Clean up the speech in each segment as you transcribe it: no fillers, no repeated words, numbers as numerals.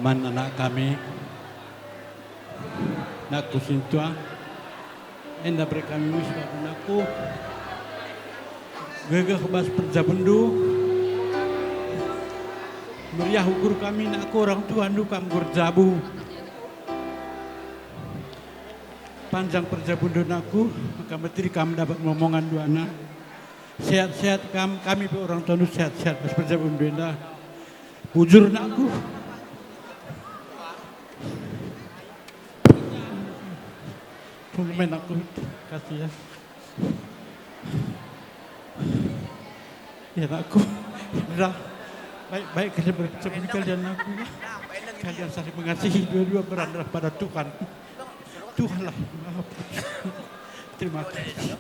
Anak kami, nakku sintua, enda kami wiswa anakku, gagah bas perjabendu, meriah ukur kami nakku orang tua andu kam gurjabu, panjang perjabendu nakku, maka metiri kami dapat ngomongan dua anak, sehat-sehat kami orang tua sehat-sehat bas perjabendu enda, bujur nakku. Main aku kasih ya. Ya aku udah baik-baik seperti kalian aku ya. Kalian saling mengasihi dua-dua berandal pada Tuhan. Tuhanlah maha. Terima kasih.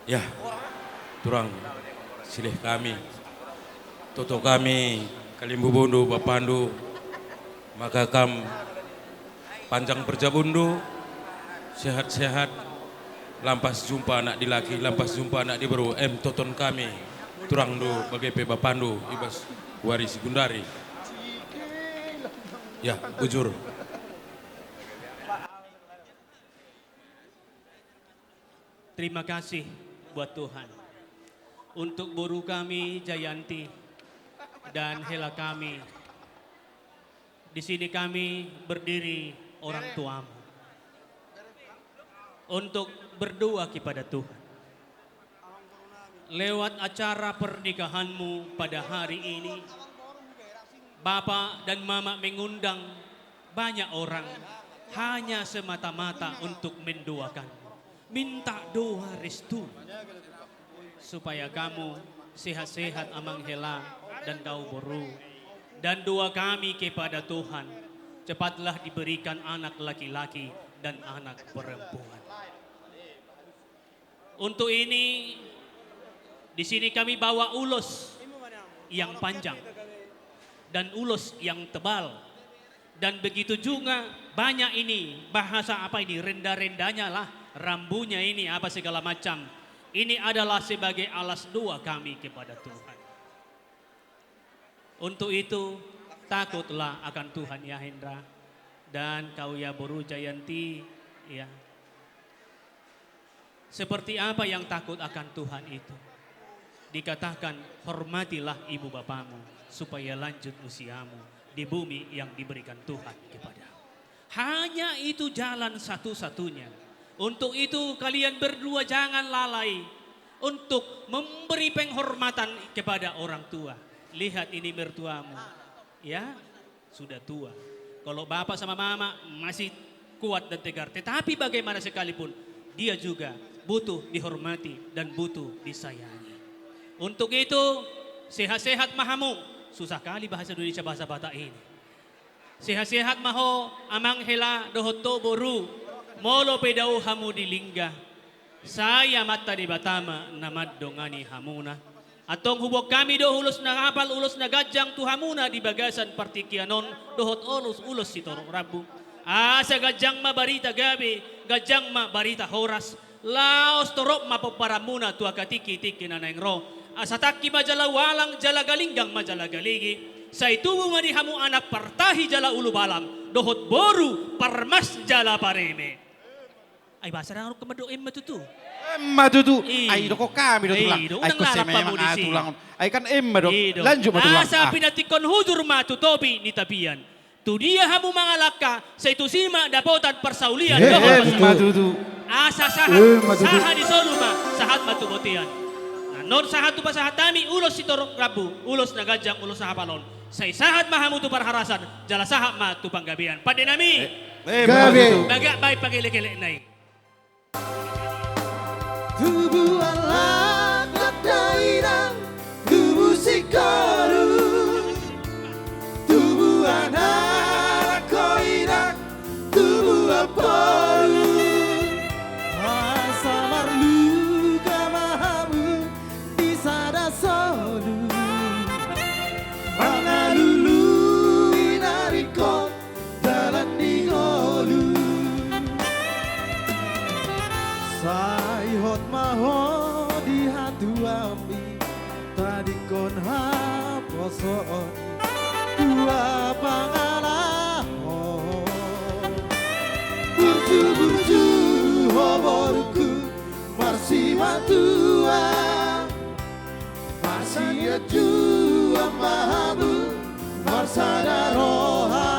Ya, turang silih kami, toto kami, kalimbu bondo, bapandu, maka kam panjang berjabundu, sehat-sehat, lampas jumpa anak di laki, lampas jumpa anak di baru, toton kami, turang do bagai bapandu, ibas waris gundari. Ya, bujur. Terima kasih buat Tuhan. Untuk guru kami Jayanti dan Hela kami. Di sini kami berdiri orang tuamu. Untuk berdoa kepada Tuhan. Lewat acara pernikahanmu pada hari ini. Bapak dan Mama mengundang banyak orang. Hanya semata-mata untuk mendoakanmu. Minta doa restu. Supaya kamu sehat-sehat amang hela dan kau boru. Dan doa kami kepada Tuhan, cepatlah diberikan anak laki-laki dan anak perempuan. Untuk ini, di sini kami bawa ulos yang panjang dan ulos yang tebal. Dan begitu juga banyak ini, bahasa apa ini, renda-rendanya lah, rambunya ini, apa segala macam. Ini adalah sebagai alas doa kami kepada Tuhan. Untuk itu, takutlah akan Tuhan ya Hendra. Dan kau ya Boru Jayanti, ya. Seperti apa yang takut akan Tuhan itu? Dikatakan, hormatilah ibu bapamu, supaya lanjut usiamu di bumi yang diberikan Tuhan kepadamu. Hanya itu jalan satu-satunya. Untuk itu kalian berdua jangan lalai untuk memberi penghormatan kepada orang tua. Lihat ini mertuamu, ya sudah tua. Kalau bapak sama mama masih kuat dan tegar. Tetapi bagaimana sekalipun dia juga butuh dihormati dan butuh disayangi. Untuk itu sehat-sehat mahamu. Susah kali bahasa Indonesia bahasa Batak ini. Sehat-sehat maho amang hela dohoto boru. Molo pedau hamu di lingga. Saya mata di batama namad dongani hamuna. Atong hubok kami do ulos na kapal ulos na gajang tuhamuna di bagasan partikianon dohot ulos si torong rabu. Asa gajang ma barita gabi, gajang ma barita horas. Laos torok mapaparamuna tua katiki-tiki na naengro. Asa taki majala walang jala galinggang majala galigi. Sa itubo nga di hamu anak partahi jala ulu balang. Dohot boru parmas jala pareme. Ay basa na ako kamadoin matutu. Matutu, ay doko kami do tulang. Ay ko sa memang tulang. Ay kan do. Lanjut matulang. Asa pinatikon hudur matutobi ni tapian. Tu dia hamu mga laka sa itu sima dapotan persaulian. Matutu. Asa sahat di soluma sahat matubotian. Non sahat tu pasahatami ulos si torok rabu, ulos na gajang ulos sa hapalon. Say sahat mahamu tu parharasan, jala sahat ma tu panggabian. Padenami. Gabi. Baga bay pagilekele nai. Tubuh alat katairang, tubuh sikoru, tubuh anak koirang, tubuh apalu. Asamar luka mahamu disada solu, pangalulu inariko dalam digolu. Sayhot maho di hatu ami tadi kon lakoni dua pangalahu burju-burju hoborku marsiwa tua marsia jua mahabu marsada roha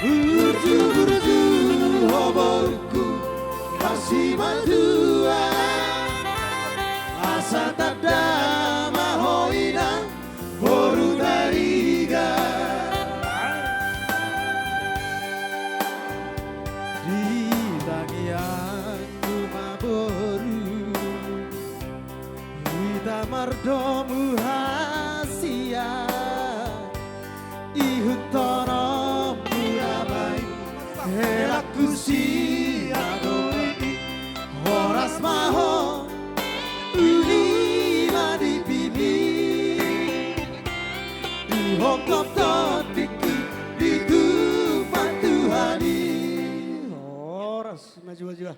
burju-burju hoborku marsiwa tua asa tada mahoina boru dariga di tangian rumah boru kita mardomu hasia ihun tono murabai helaku siadoi horas maho ulima di bini dihokop totiki di tupan Tuhani horas maju-maju